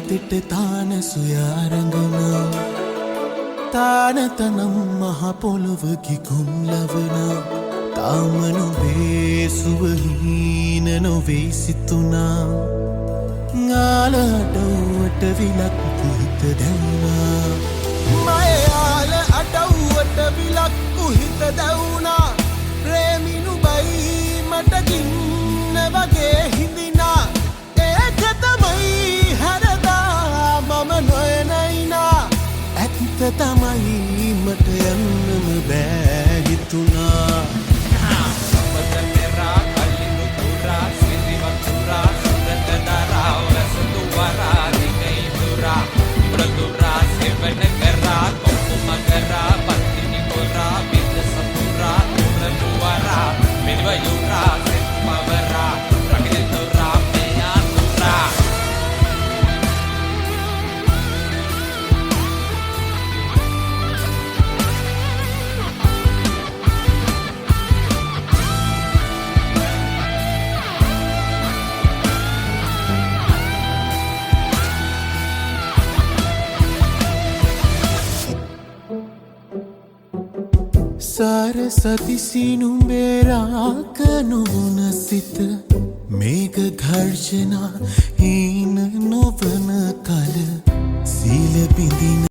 හිතෙට තාන සොයාරඟනා තානතනම් මහ පොළොව ගිගුම් ලවනා තාම නොවේ සුවහීන නොවේ සිතුනා යාල අඩව්වට විලක් කුහිත දැවුනා මයාල අඩව්වට විලක් කුහිත දැවුනා ප්‍රේමිනු බයි මට ගින්න වගේ හිඳිනා ඒක තමයි හැරදා මම නොයනයිනා ඇත්ත තමයි මට යන්නම බෑ හිතුනා සාර සතිසිනුඹේරාක නොවන සිත මේක ඝර්ෂණා හීන නොවන කල සීල බිඳින